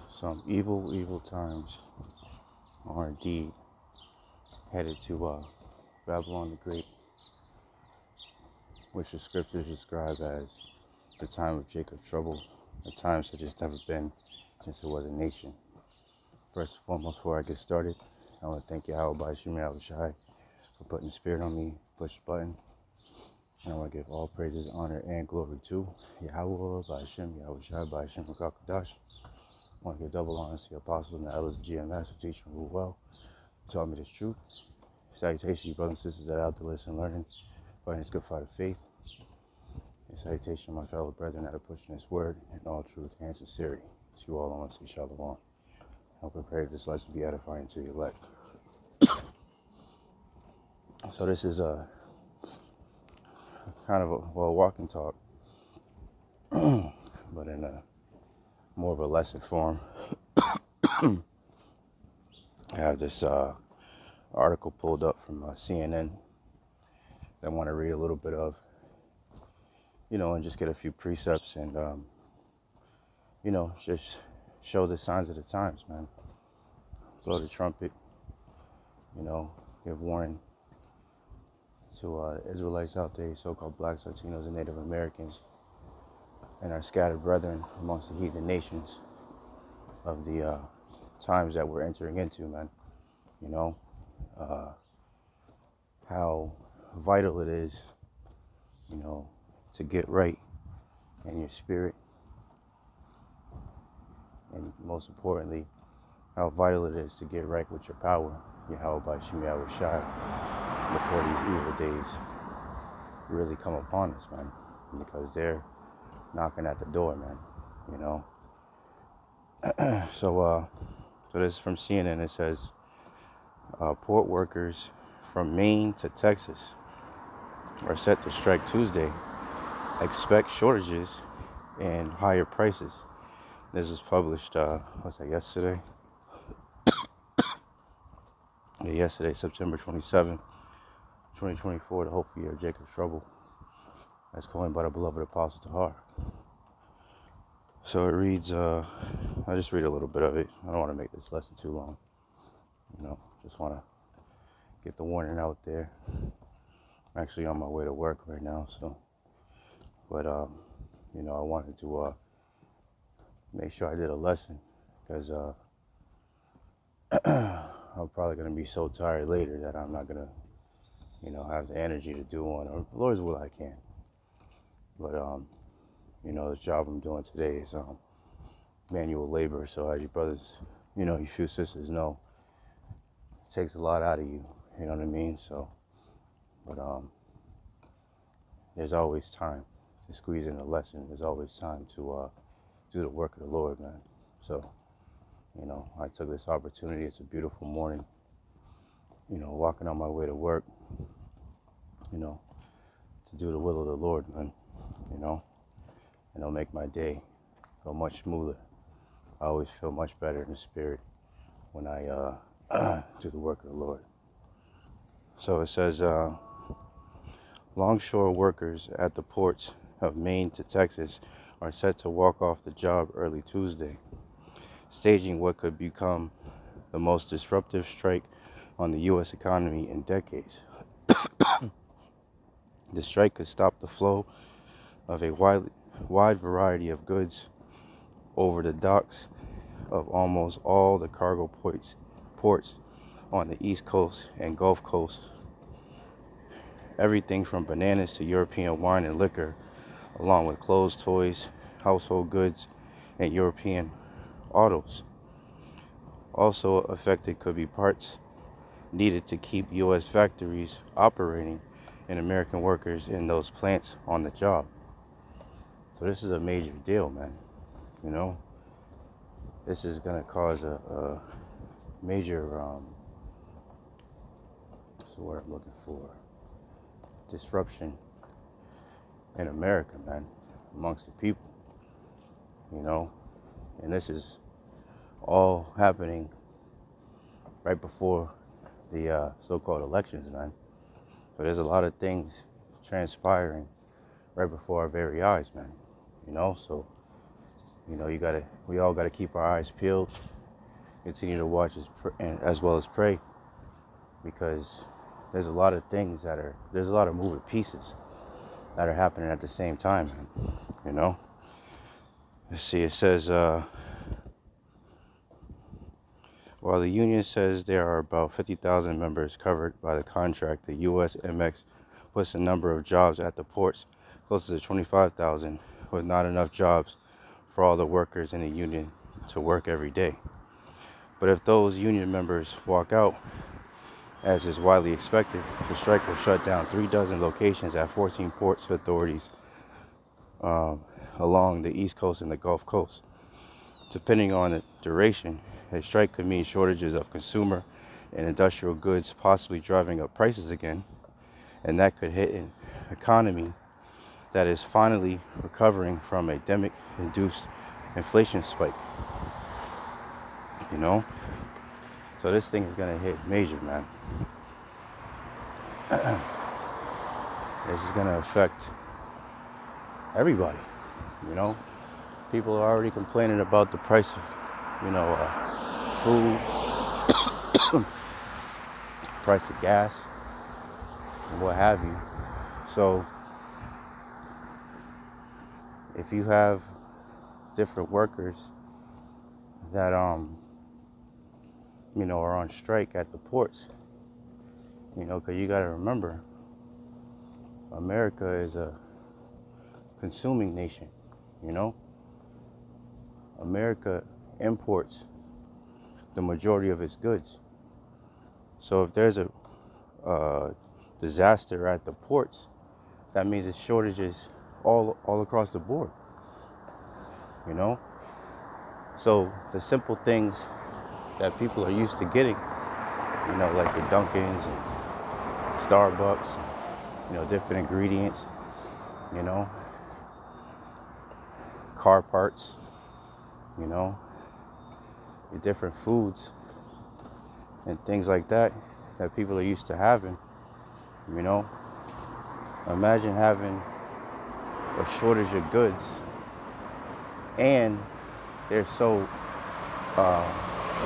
Some evil times are indeed headed to Babylon the Great, which the scriptures describe as the time of Jacob's trouble, a time such as never been since there was a nation. First and foremost, before I get started, I want to thank Yahawah, Bahasham, Yahawashi for putting the spirit on me, push the button. And I want to give all praises, honor, and glory to Yahawah, Bahasham, Yahawashi, Bahasham, Rakakadash. I want to give double honors to the apostles and the elders of GMS who teach and rule well, who taught me this truth. Salutations to you brothers and sisters that are out there listening, learning, fighting this good fight of faith. And salutations to my fellow brethren that are pushing this word in all truth and sincerity. To you all, I want to say shalom. I hope and pray that this lesson be edifying to your elect. So this is a kind of a walk and talk, but in a more of a lesson form. I have this article pulled up from CNN that I want to read a little bit of, and just get a few precepts and, just show the signs of the times, man. Blow the trumpet, give warning to Israelites out there, so-called blacks, Latinos, and Native Americans, and our scattered brethren amongst the heathen nations of the times that we're entering into, man. How vital it is, to get right in your spirit, and most importantly, how vital it is to get right with your power, Yahawah, Bahasham, Yahawashi, before these evil days really come upon us, man, because they're knocking at the door, man. So this is from CNN. It says, port workers from Maine to Texas are set to strike Tuesday. Expect shortages and higher prices. This was published, yesterday? Yesterday, September 27th, 2024, the hopeful year of Jacob's trouble, as coined by the beloved Apostle Tahar. So it reads, I'll just read a little bit of it. I don't want to make this lesson too long. Just want to get the warning out there. I'm actually on my way to work right now, but I wanted to make sure I did a lesson, because I'm probably going to be so tired later that I'm not going to, have the energy to do one, or Lord's will I can. But, the job I'm doing today is manual labor. So as you brothers, you few sisters know, it takes a lot out of you, you know what I mean? So, but there's always time to squeeze in a lesson. There's always time to do the work of the Lord, man. So, I took this opportunity. It's a beautiful morning, walking on my way to work, to do the will of the Lord, man, and it'll make my day go much smoother. I always feel much better in the spirit when I do the work of the Lord. So it says, longshore workers at the ports of Maine to Texas are set to walk off the job early Tuesday, staging what could become the most disruptive strike on the U.S. economy in decades. The strike could stop the flow of a wide variety of goods over the docks of almost all the cargo ports on the East Coast and Gulf Coast. Everything from bananas to European wine and liquor, along with clothes, toys, household goods, and European autos. Also affected could be parts needed to keep U.S. factories operating and American workers in those plants on the job. So this is a major deal, man. This is going to cause a major, what's the word I'm looking for? Disruption in America, man, amongst the people, and this is all happening right before the so-called elections, man. But there's a lot of things transpiring right before our very eyes, man. So We all gotta keep our eyes peeled, continue to watch as well as pray, because there's a lot of there's a lot of moving pieces that are happening at the same time, man. Let's see, it says, while the union says there are about 50,000 members covered by the contract, the USMX puts the number of jobs at the ports closer to 25,000, with not enough jobs for all the workers in the union to work every day. But if those union members walk out, as is widely expected, the strike will shut down 36 locations at 14 ports authorities along the East Coast and the Gulf Coast. Depending on the duration, a strike could mean shortages of consumer and industrial goods, possibly driving up prices again, and that could hit an economy that is finally recovering from a pandemic-induced inflation spike. So this thing is gonna hit major, man. This is gonna affect everybody. People are already complaining about the price of, food, price of gas, and what have you. So if you have different workers that are on strike at the ports, because you got to remember, America is a consuming nation. America imports the majority of its goods. So if there's a disaster at the ports, that means it's shortages all across the board. So the simple things that people are used to getting, like the Dunkins and Starbucks, different ingredients, car parts, the different foods and things like that people are used to having. Imagine having a shortage of goods, and they're so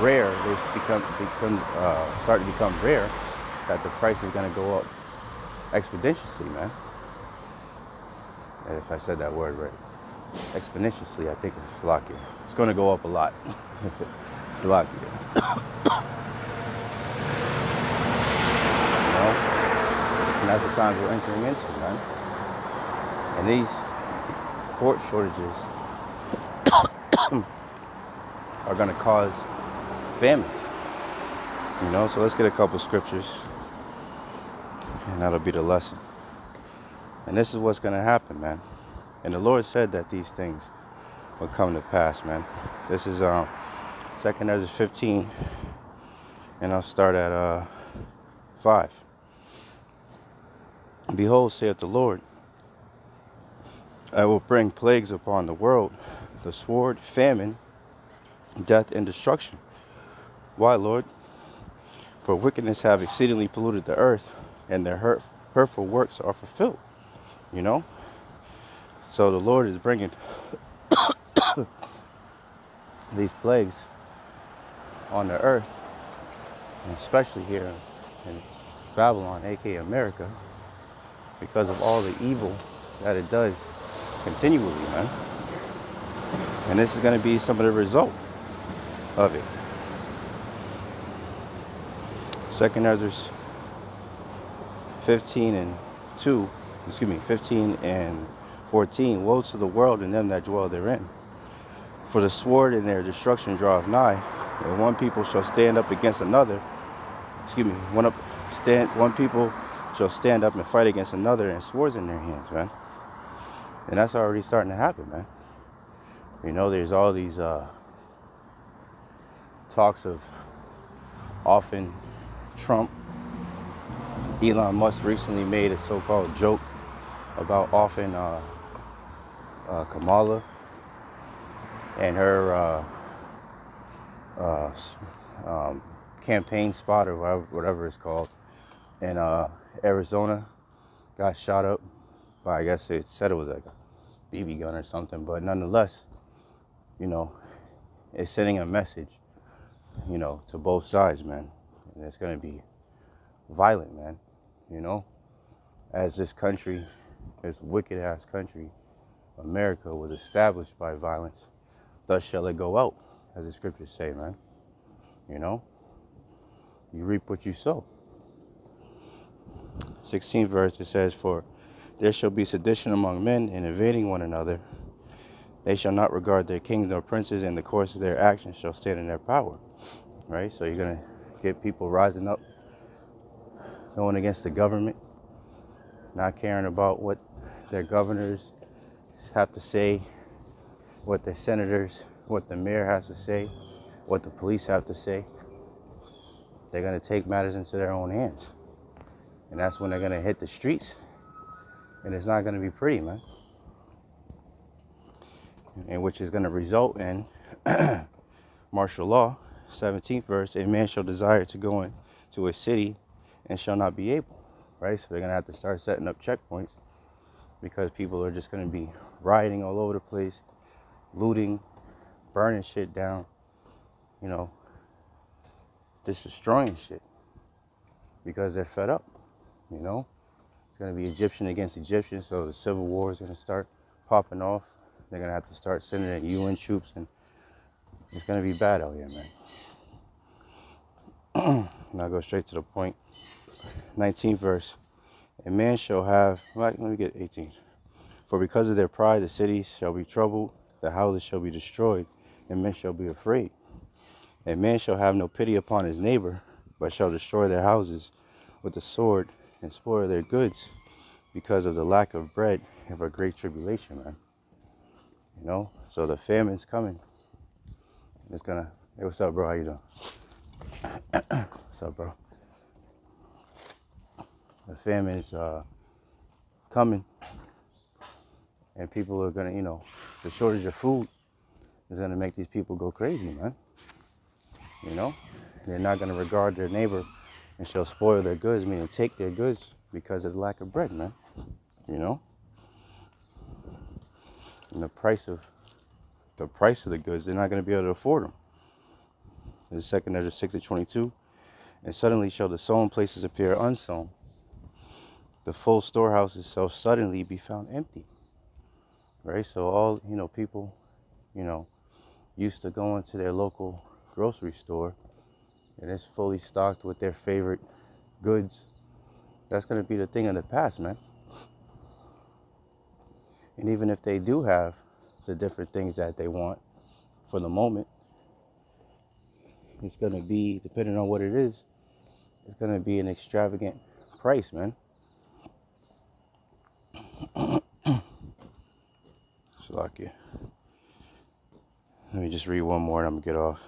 rare, they start to become rare, that the price is going to go up exponentially, man. If I said that word right. Exponentially, I think it's Slovakia. It's going to go up a lot. Slovakia. And that's the times we're entering into, man. And these port shortages are going to cause famines. So let's get a couple scriptures, and that'll be the lesson. And this is what's going to happen, man. And the Lord said that these things will come to pass, man. This is 2 Ezra 15, and I'll start at 5. Behold, saith the Lord, I will bring plagues upon the world, the sword, famine, death, and destruction. Why, Lord? For wickedness have exceedingly polluted the earth, and their hurtful works are fulfilled. So the Lord is bringing these plagues on the earth, and especially here in Babylon, aka America, because of all the evil that it does continually, man. And this is going to be some of the result of it. 2 Ezra 15 and 14. Woe to the world and them that dwell therein. For the sword and their destruction draweth nigh, and one people shall stand up against another. One people shall stand up and fight against another, and swords in their hands, man. And that's already starting to happen, man. There's all these talks of often Trump. Elon Musk recently made a so-called joke about often Kamala and her campaign spot, or whatever it's called, in Arizona, got shot up by, I guess it said it was like a BB gun or something, but nonetheless, you know, is sending a message, you know, to both sides, man. And it's going to be violent, man, you know, as this country, this wicked ass country, America, was established by violence, thus shall it go out, as the scriptures say, man. You know, you reap what you sow. 16th verse, it says, for there shall be sedition among men, and invading one another. They shall not regard their kings nor princes, and the course of their actions shall stand in their power. Right? So you're going to get people rising up, going against the government, not caring about what their governors have to say, what their senators, what the mayor has to say, what the police have to say. They're going to take matters into their own hands. And that's when they're going to hit the streets. And it's not going to be pretty, man. And which is going to result in martial law. 17th verse, a man shall desire to go into a city and shall not be able. Right? So they're going to have to start setting up checkpoints, because people are just going to be rioting all over the place, looting, burning shit down, you know, just destroying shit because they're fed up, you know. It's going to be Egyptian against Egyptian, so the civil war is going to start popping off. They're going to have to start sending in UN troops, and it's going to be bad out here, man. And I'll go straight to the point. 19th verse. A man shall have, well, let me get 18. For because of their pride, the cities shall be troubled, the houses shall be destroyed, and men shall be afraid. A man shall have no pity upon his neighbor, but shall destroy their houses with the sword and spoil their goods, because of the lack of bread and for great tribulation, man. You know, so the famine's coming. It's gonna, hey, what's up, bro? How you doing? What's up, bro? The famine is coming, and people are gonna, you know, the shortage of food is gonna make these people go crazy, man. You know, they're not gonna regard their neighbor and shall spoil their goods, meaning take their goods because of the lack of bread, man. You know, and the price of the goods, they're not gonna be able to afford them. The second Ezra 6:22, and suddenly shall the sown places appear unsown. The full storehouses shall suddenly be found empty. Right? So all, you know, people, you know, used to going to their local grocery store, and it's fully stocked with their favorite goods. That's going to be the thing of the past, man. And even if they do have the different things that they want for the moment, it's going to be, depending on what it is, it's going to be an extravagant price, man. Shalakia. Let me just read one more and I'm going to get off.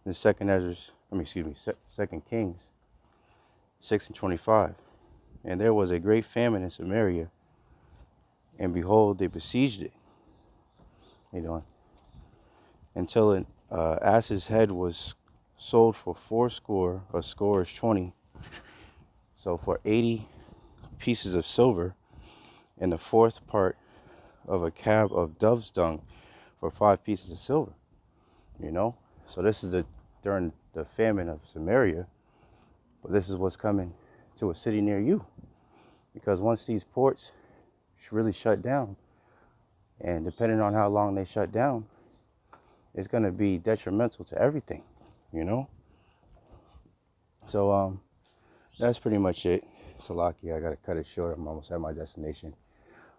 The Second Kings 6:25. And there was a great famine in Samaria, and behold, they besieged it. How you doing? Until an ass's head was sold for 80, a score is 20. So for 80 pieces of silver, and the fourth part of a cab of dove's dung for 5 pieces of silver. You know, so this is during the famine of Samaria, but this is what's coming to a city near you, because once these ports really shut down, and depending on how long they shut down, it's going to be detrimental to everything, you know. So that's pretty much it. Salaki, I got to cut it short. I'm almost at my destination.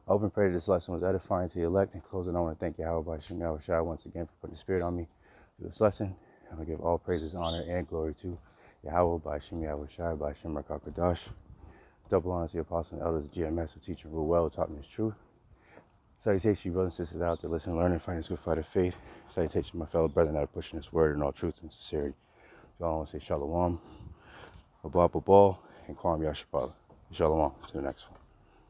I hope and pray that this lesson was edifying to the elect. In closing, I want to thank Yahawah Bahasham, Yahawashi once again for putting the spirit on me through this lesson. I'm going to give all praises, honor, and glory to Yahawah Bahasham, Yahawashi, Bahasham, Rakakadash. Double honor to the apostles and elders, GMS, who teach and rule well, taught me his truth. Salutations, you brothers and sisters out there listening, learning, fighting this good fight of faith. Salutations, my fellow brethren that are pushing this word in all truth and sincerity. So I want to say shalom, abba, and kwam yashapala. Shalom. To the next one.